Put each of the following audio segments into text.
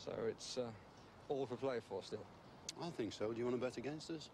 So it's all to play for still. I think so. Do you want to bet against us?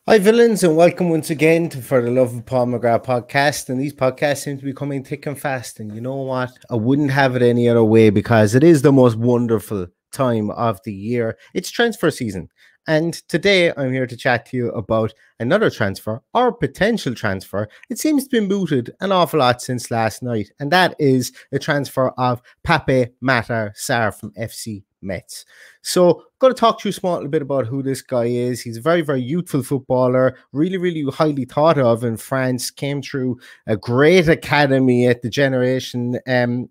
Hi villains, and welcome once again to For the Love of Paul McGrath podcast. And these podcasts seem to be coming thick and fast, and you know what, I wouldn't have it any other way, because it is the most wonderful time of the year. It's transfer season, and today I'm here to chat to you about another transfer, or potential transfer. It seems to be mooted an awful lot since last night, and that is the transfer of Pape Matar Sarr from FC Metz. So I'm going to talk to you small a little bit about who this guy is. He's a very, very youthful footballer, really highly thought of in France, came through a great academy at the Generation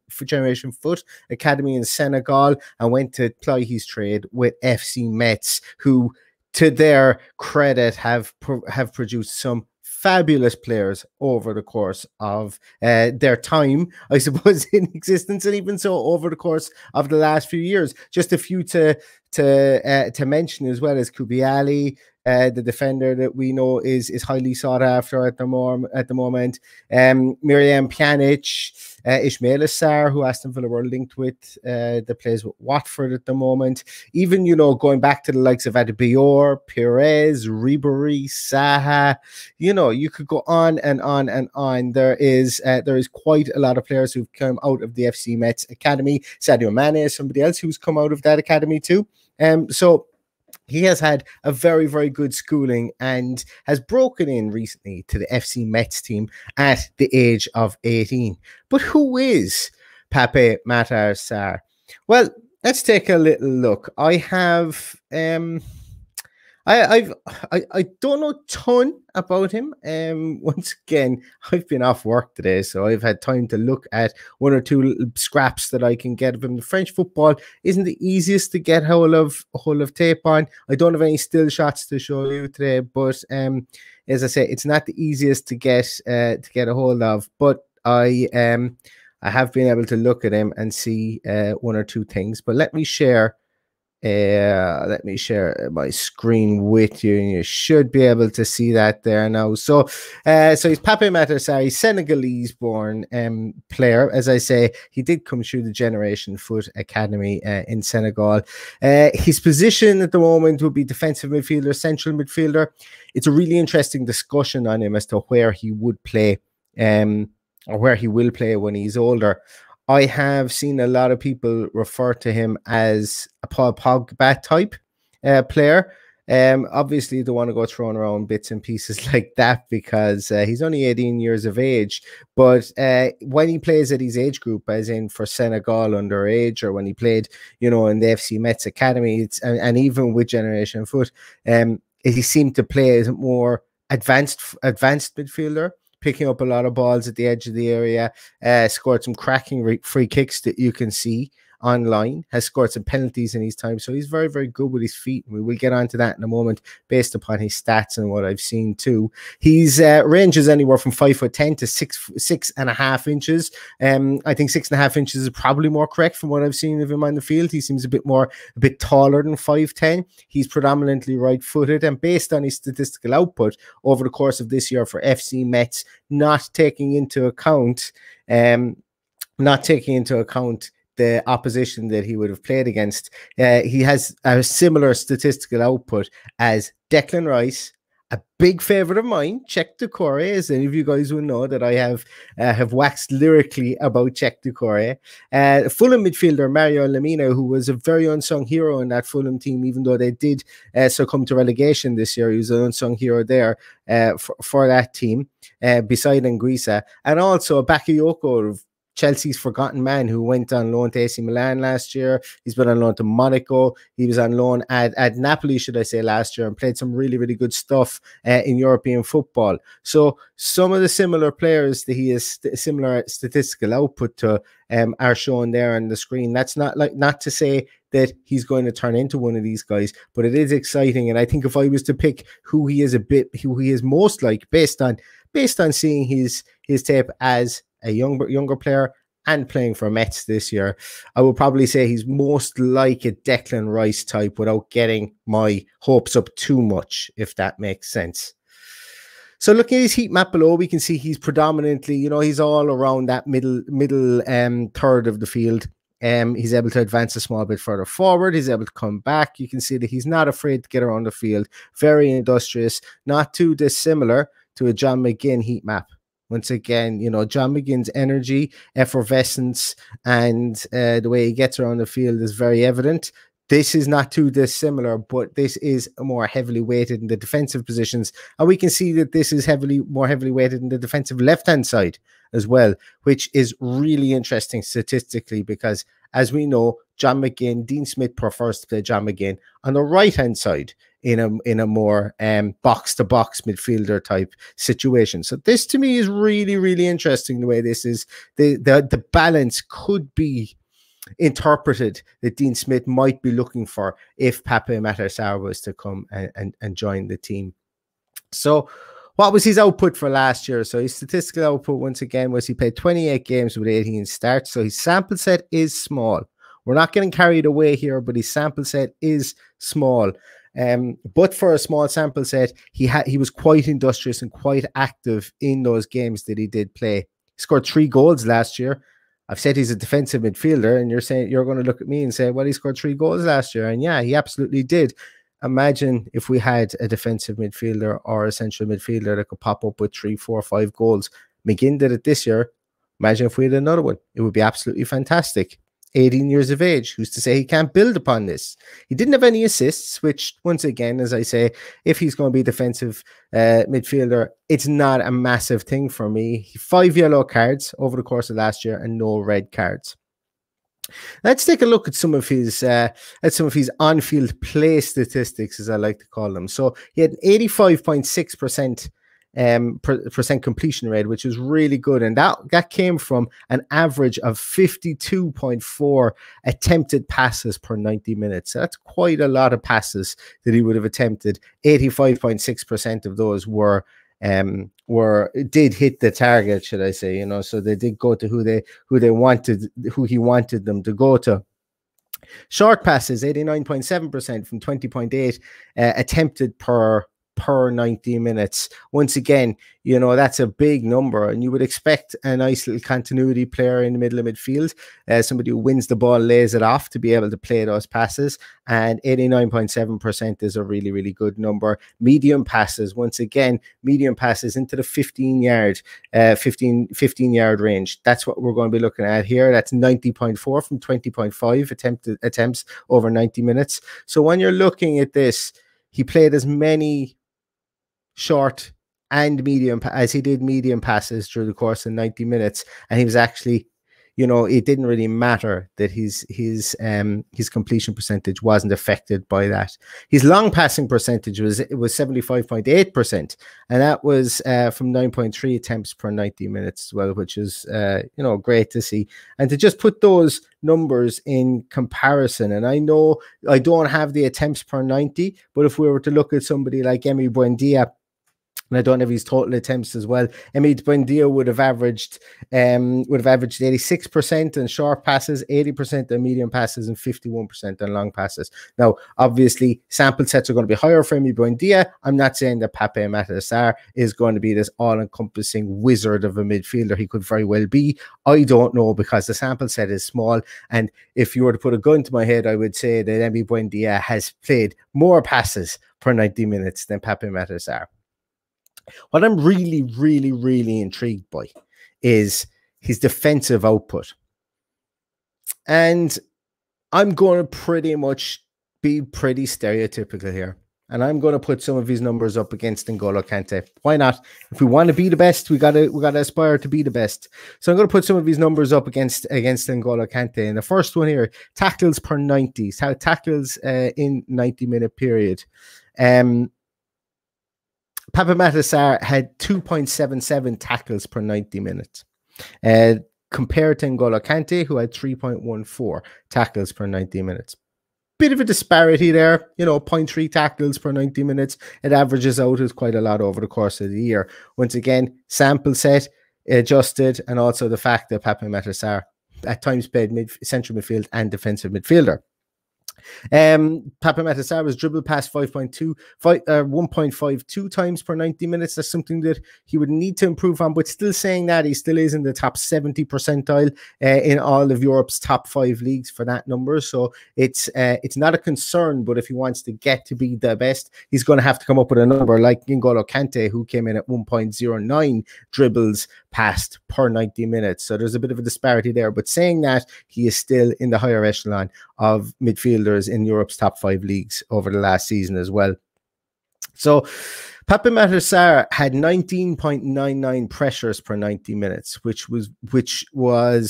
Foot Academy in Senegal, and went to ply his trade with FC Metz, who, to their credit, have produced some fabulous players over the course of their time, I suppose, in existence, and even so over the course of the last few years. Just a few to mention, as well as Koulibaly, the defender that we know is highly sought after at the moment. Mirjam Pjanic, Ismaila Sarr, who Aston Villa were linked with, that plays with Watford at the moment. Even, going back to the likes of Adebayor, Perez, Ribery, Saha, you could go on and on and on. There is quite a lot of players who've come out of the FC Metz academy. Sadio Mane is somebody else who's come out of that academy too. So he has had a very, very good schooling and has broken in recently to the FC Metz team at the age of 18. But who is Pape Matar Sarr? Well, let's take a little look. I have I don't know a ton about him. Once again, I've been off work today, so I've had time to look at one or two scraps that I can get of him. The French football isn't the easiest to get hold of tape on. I don't have any still shots to show you today, but as I say, it's not the easiest to get a hold of. But I have been able to look at him and see one or two things. But let me share my screen with you, and you should be able to see that there now. So he's Pape Matar Sarr. He's Senegalese born player. As I say, he did come through the Generation Foot Academy in Senegal. His position at the moment would be defensive midfielder, central midfielder. It's a really interesting discussion on him as to where he would play, or where he will play when he's older. I have seen a lot of people refer to him as a Paul Pogba type player. Obviously, you don't want to go throwing around bits and pieces like that, because he's only 18 years of age. But when he plays at his age group, as in for Senegal underage, or when he played, in the FC Metz Academy, and even with Generation Foot, he seemed to play as a more advanced midfielder, picking up a lot of balls at the edge of the area, scored some cracking free kicks that you can see online, has scored some penalties in his time. So he's very, very good with his feet. And we will get on to that in a moment based upon his stats and what I've seen too. His range is anywhere from 5'10" to 6.5 inches. I think 6.5 inches is probably more correct from what I've seen of him on the field. He seems a bit taller than 5'10". He's predominantly right-footed, and based on his statistical output over the course of this year for FC Metz, not taking into account the opposition that he would have played against, he has a similar statistical output as Declan Rice, a big favorite of mine, Cheick Doucouré, as any of you guys will know that I have waxed lyrically about Cheick Doucouré. Fulham midfielder Mario Lemina, who was a very unsung hero in that Fulham team, even though they did succumb to relegation this year. He was an unsung hero there for that team, beside Anguissa. And also Bakayoko, Chelsea's forgotten man, who went on loan to AC Milan last year. He's been on loan to Monaco. He was on loan at Napoli, should I say, last year, and played some really, really good stuff in European football. So some of the similar players that he has similar statistical output to are shown there on the screen. That's not to say that he's going to turn into one of these guys, but it is exciting. And I think if I was to pick who he is most like, based on seeing his tape as a younger player and playing for Mets this year, I would probably say he's most like a Declan Rice type without getting my hopes up too much, if that makes sense. So looking at his heat map below, we can see he's predominantly, he's all around that middle third of the field. He's able to advance a small bit further forward. He's able to come back. You can see that he's not afraid to get around the field. Very industrious, not too dissimilar to a John McGinn heat map. Once again, John McGinn's energy, effervescence, and the way he gets around the field is very evident. This is not too dissimilar, but this is more heavily weighted in the defensive positions. And we can see that this is more heavily weighted in the defensive left-hand side as well, which is really interesting statistically because, as we know, John McGinn, Dean Smith prefers to play John McGinn on the right-hand side in a more box-to-box midfielder type situation. So this, to me, is really, really interesting the way this is. The balance could be interpreted that Dean Smith might be looking for if Pape Matar Sarr was to come and join the team. So what was his output for last year? So his statistical output, once again, was he played 28 games with 18 starts. So his sample set is small. We're not getting carried away here, but his sample set is small. But for a small sample set, he was quite industrious and quite active in those games that he did play. He scored 3 goals last year. I've said he's a defensive midfielder, and you're going to look at me and say, well, he scored 3 goals last year. And yeah, he absolutely did. Imagine if we had a defensive midfielder or a central midfielder that could pop up with 3, 4, 5 goals. McGinn did it this year. Imagine if we had another one. It would be absolutely fantastic. 18 years of age. Who's to say he can't build upon this? He didn't have any assists, which, once again, as I say, if he's going to be defensive midfielder, it's not a massive thing for me. 5 yellow cards over the course of last year and no red cards. Let's take a look at some of his on-field play statistics, as I like to call them. So he had an 85.6% percent completion rate, which is really good, and that came from an average of 52.4 attempted passes per 90 minutes. So that's quite a lot of passes that he would have attempted. 85.6% of those did hit the target, should I say? So they did go to who he wanted them to go to. Short passes, 89.7% from 20.8 attempted per 90 minutes. Once again, that's a big number, and you would expect a nice little continuity player in the middle of midfield, somebody who wins the ball, lays it off, to be able to play those passes. And 89.7% is a really, really good number. Medium passes, once again, medium passes into the 15 yard range. That's what we're going to be looking at here. That's 90.4 from 20.5 attempts over 90 minutes. So when you're looking at this, he played as many short and medium as he did medium passes through the course of 90 minutes, and he was actually, it didn't really matter that his completion percentage wasn't affected by that. His long passing percentage was 75.8%, and that was from 9.3 attempts per 90 minutes as well, which is great to see. And to just put those numbers in comparison, and I know I don't have the attempts per 90, but if we were to look at somebody like Emi Buendia, and I don't have his total attempts as well, Emi Buendia would have averaged 86% on short passes, 80% on medium passes, and 51% on long passes. Now, obviously, sample sets are going to be higher for Emi Buendia. I'm not saying that Pape Matar Sarr is going to be this all-encompassing wizard of a midfielder. He could very well be. I don't know, because the sample set is small. And if you were to put a gun to my head, I would say that Emi Buendia has played more passes per 90 minutes than Pape Matar Sarr. What I'm really, really, really intrigued by is his defensive output. And I'm going to pretty much be pretty stereotypical here. And I'm going to put some of his numbers up against N'Golo Kante. Why not? If we want to be the best, we gotta aspire to be the best. So I'm going to put some of his numbers up against N'Golo Kante. And the first one here, tackles per 90. Tackles in 90-minute period. Pape Matar Sarr had 2.77 tackles per 90 minutes, compared to N'Golo Kante, who had 3.14 tackles per 90 minutes. Bit of a disparity there, 0.3 tackles per 90 minutes. It averages out as quite a lot over the course of the year. Once again, sample set adjusted, and also the fact that Pape Matar Sarr at times played central midfield and defensive midfielder. Pape Matar Sarr was dribbled past 1.52 times per 90 minutes. That's something that he would need to improve on, but still saying that he still is in the top 70 percentile in all of Europe's top 5 leagues for that number. So it's not a concern, but if he wants to get to be the best, he's going to have to come up with a number like N'Golo Kante, who came in at 1.09 dribbles past per 90 minutes. So there's a bit of a disparity there, but saying that, he is still in the higher echelon of midfielders in Europe's top 5 leagues over the last season as well. So Pape Matar Sarr had 19.99 pressures per 90 minutes, which was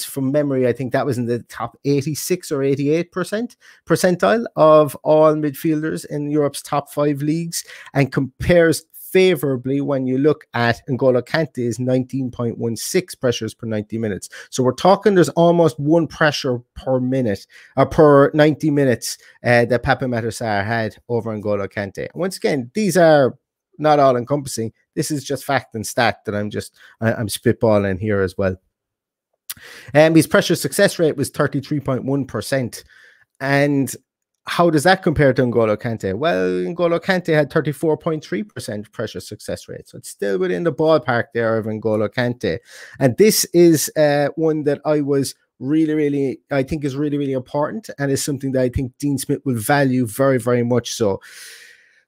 from memory, I think that was in the top 86 or 88 percentile of all midfielders in Europe's top 5 leagues, and compares favorably when you look at N'Golo Kante's 19.16 pressures per 90 minutes. So we're talking there's almost 1 pressure per minute or per 90 minutes that Pape Matar Sarr had over N'Golo Kante. Once again, these are not all encompassing. This is just fact and stat that I'm spitballing here as well. His pressure success rate was 33.1%. And how does that compare to N'Golo Kante? Well, N'Golo Kante had 34.3% pressure success rate. So it's still within the ballpark there of N'Golo Kante. And this is one that I think is really important, and is something that I think Dean Smith will value very, very much so.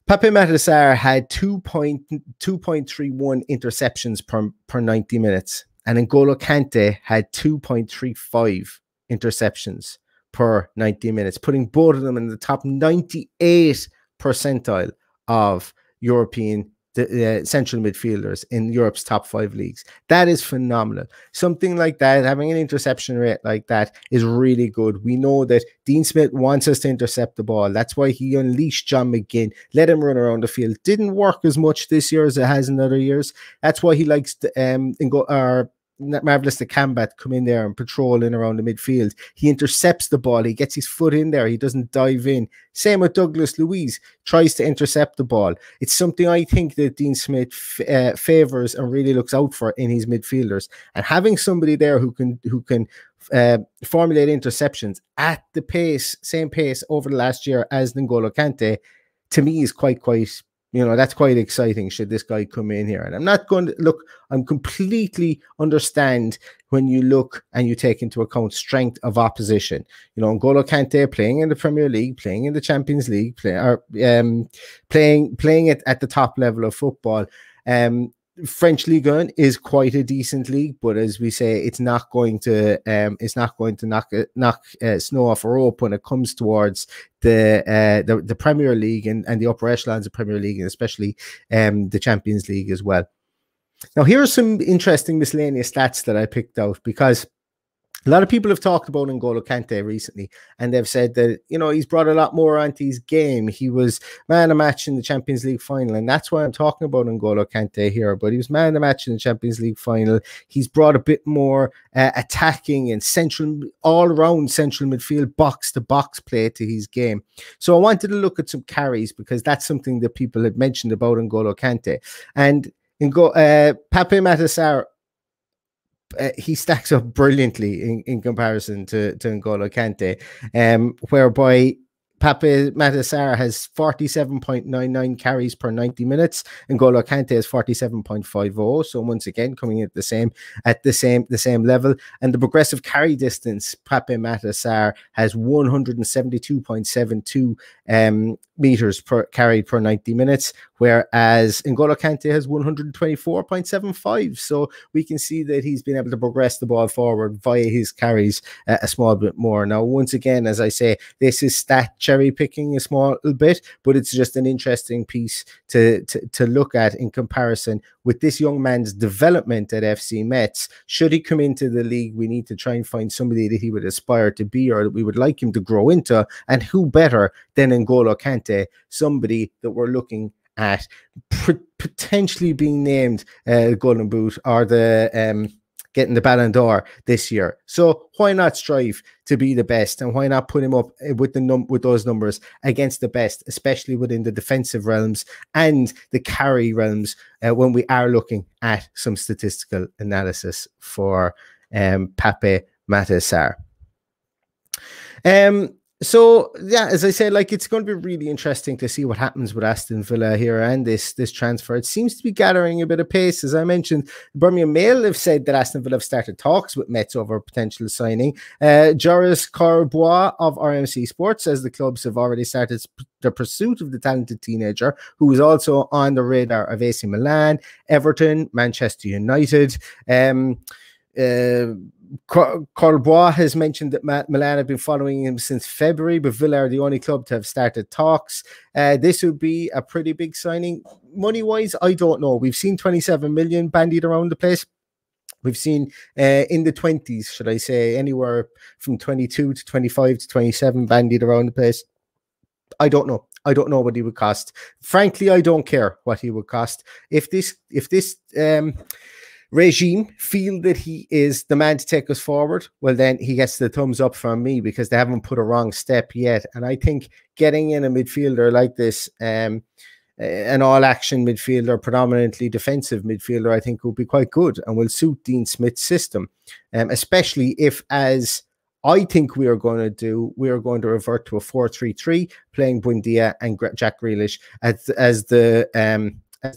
Pape Matar Sarr had 2.31 interceptions per 90 minutes, and N'Golo Kante had 2.35 interceptions per 90 minutes, putting both of them in the top 98 percentile of European central midfielders in Europe's top 5 leagues. That is phenomenal. Something like that, having an interception rate like that, is really good. We know that Dean Smith wants us to intercept the ball. That's why he unleashed John McGinn, let him run around the field. Didn't work as much this year as it has in other years. That's why he likes to Marvelous Nakamba come in there and patrol in around the midfield. He intercepts the ball. He gets his foot in there. He doesn't dive in. Same with Douglas Luiz. Tries to intercept the ball. It's something I think that Dean Smith favors and really looks out for in his midfielders. And having somebody there who can formulate interceptions at the same pace over the last year as N'Golo Kante, to me is quite that's quite exciting should this guy come in here. And I'm not going to look, I'm completely understand when you look and you take into account strength of opposition. N'Golo Kante playing in the Premier League, playing in the Champions League, playing it at the top level of football. French Ligue 1 is quite a decent league, but as we say, it's not going to knock snow off a rope when it comes towards the Premier League and the upper echelons of Premier League, and especially the Champions League as well. Now, here are some interesting miscellaneous stats that I picked out, because a lot of people have talked about N'Golo Kante recently, and they've said that, he's brought a lot more onto his game. He was man of the match in the Champions League final, and that's why I'm talking about N'Golo Kante here. But he was man of the match in the Champions League final. He's brought a bit more attacking and all-around central midfield, box-to-box play to his game. So I wanted to look at some carries, because that's something that people had mentioned about N'Golo Kante. And Pape Matar Sarr, he stacks up brilliantly in comparison to N'Golo Kante, whereby Pape Matar Sarr has 47.99 carries per 90 minutes, and N'Golo Kante has 47.50. So once again, coming at the same level. And the progressive carry distance, Pape Matar Sarr has 172.72 meters carried per 90 minutes, whereas N'Golo Kante has 124.75. So we can see that he's been able to progress the ball forward via his carries a small bit more. Now, once again, as I say, this is stat cherry picking a small bit, but it's just an interesting piece to look at in comparison with this young man's development at FC Metz. Should he come into the league, we need to try and find somebody that he would aspire to be, or that we would like him to grow into, and who better than N'Golo Kante, somebody that we're looking at potentially being named Golden Boot, or the getting the Ballon d'Or this year. So why not strive to be the best, and why not put him up with those numbers against the best, especially within the defensive realms and the carry realms, when we are looking at some statistical analysis for Pape Matthias Sarr. So yeah, as I said, like, it's going to be really interesting to see what happens with Aston Villa here and this transfer. It seems to be gathering a bit of pace. As I mentioned, Birmingham Mail have said that Aston Villa have started talks with Metz over a potential signing. Joris Corbois of RMC Sports says the clubs have already started the pursuit of the talented teenager, who is also on the radar of AC Milan, Everton, Manchester United. Corbois has mentioned that Milan have been following him since February, but Villa are the only club to have started talks. This would be a pretty big signing. Money-wise, I don't know. We've seen 27 million bandied around the place. We've seen in the 20s, should I say, anywhere from 22 to 25 to 27 bandied around the place. I don't know. I don't know what he would cost. Frankly, I don't care what he would cost. If this regime feel that he is the man to take us forward, well, then he gets the thumbs up from me, because they haven't put a wrong step yet. And I think getting in a midfielder like this, an all-action midfielder, predominantly defensive midfielder, I think will be quite good and will suit Dean Smith's system, especially if, as I think we are going to do, we are going to revert to a 4-3-3, playing Buendia and Jack Grealish as the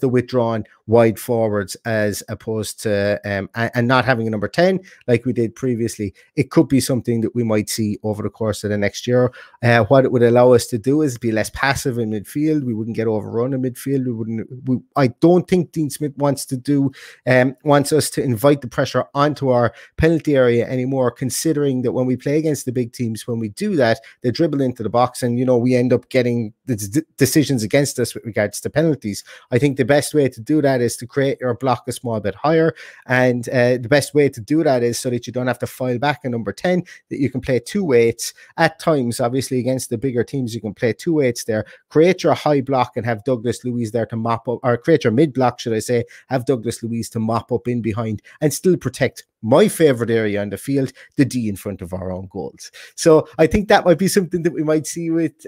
withdrawn wide forwards, as opposed to and not having a number 10 like we did previously. It could be something that we might see over the course of the next year. What it would allow us to do is be less passive in midfield. We wouldn't get overrun in midfield. I don't think Dean Smith wants us to invite the pressure onto our penalty area anymore, considering that when we play against the big teams, when we do that, they dribble into the box, and we end up getting the decisions against us with regards to penalties. I think the best way to do that is to create your block a small bit higher, and the best way to do that is so that you don't have to file back a number 10, that you can play 2-8s at times. Obviously, against the bigger teams, you can play 2-8s there, create your high block and have Douglas Luiz there to mop up, or create your mid block, should I say, have Douglas Luiz to mop up in behind and still protect my favorite area on the field, the D in front of our own goals. So I think that might be something that we might see with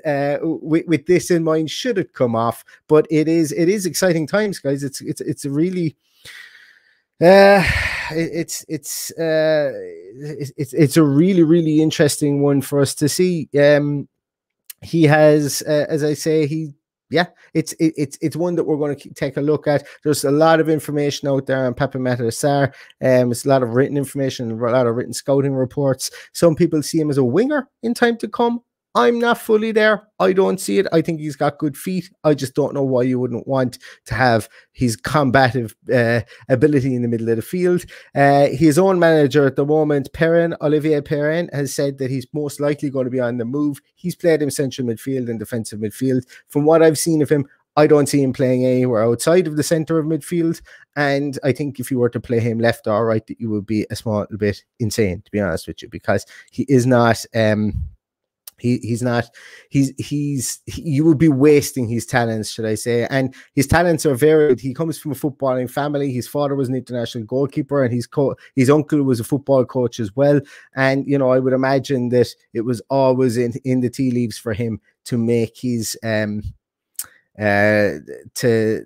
this in mind, should it come off. But it is exciting times, guys. It's a really it's a really interesting one for us to see. He has, as I say, it's one that we're going to take a look at. There's a lot of information out there on Pape Matar Sarr. It's a lot of written information, a lot of written scouting reports. Some people see him as a winger in time to come. I'm not fully there. I don't see it. I think he's got good feet. I just don't know why you wouldn't want to have his combative ability in the middle of the field. His own manager at the moment, Olivier Perrin, has said that he's most likely going to be on the move. He's played in central midfield and defensive midfield. From what I've seen of him, I don't see him playing anywhere outside of the center of midfield. And I think if you were to play him left or right, that you would be a small bit insane, to be honest with you, because he is not... you would be wasting his talents, should I say. And his talents are varied. He comes from a footballing family. His father was an international goalkeeper, and his uncle was a football coach as well. And I would imagine that it was always in the tea leaves for him to make his to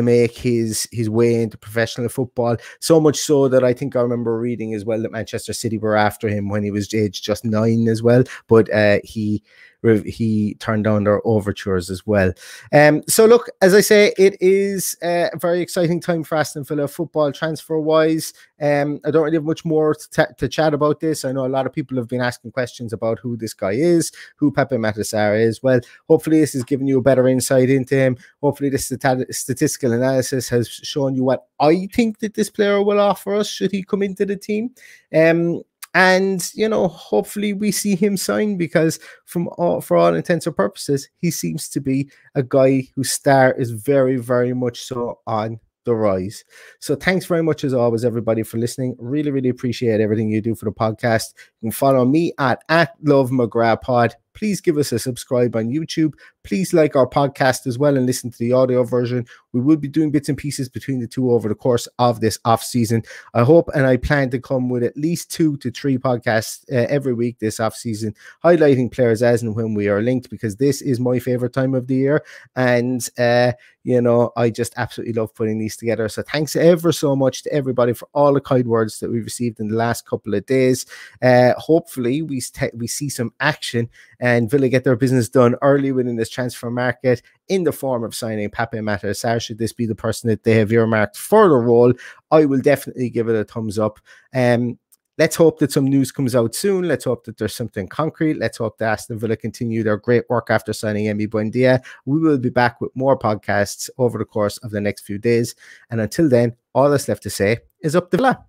make his way into professional football, so much so that I think I remember reading as well that Manchester City were after him when he was aged just 9 as well, but he turned down their overtures as well. So look, as I say, it is a very exciting time for Aston Villa football transfer wise. I don't really have much more to chat about this. I know a lot of people have been asking questions about who this guy is, who Pape Matar Sarr is. Well, hopefully this has given you a better insight into him. Hopefully this statistical analysis has shown you what I think that this player will offer us should he come into the team. And hopefully we see him sign, because for all intents and purposes, he seems to be a guy whose star is very, very much so on the rise. So thanks very much as always, everybody, for listening. Really, really appreciate everything you do for the podcast. You can follow me at Love McGrath Pod please give us a subscribe on YouTube. Please like our podcast as well and listen to the audio version. We will be doing bits and pieces between the two over the course of this off season. I hope and I plan to come with at least 2 to 3 podcasts every week this off season, highlighting players as and when we are linked, because this is my favorite time of the year. And, I just absolutely love putting these together. So thanks ever so much to everybody for all the kind words that we've received in the last couple of days. Hopefully we see some action and Villa get their business done early within this transfer market in the form of signing Pape Matar Sarr. Should this be the person that they have earmarked for the role, I will definitely give it a thumbs up. Let's hope that some news comes out soon. Let's hope that there's something concrete. Let's hope that Aston Villa continue their great work after signing Emi Buendia. We will be back with more podcasts over the course of the next few days. And until then, all that's left to say is up the Villa.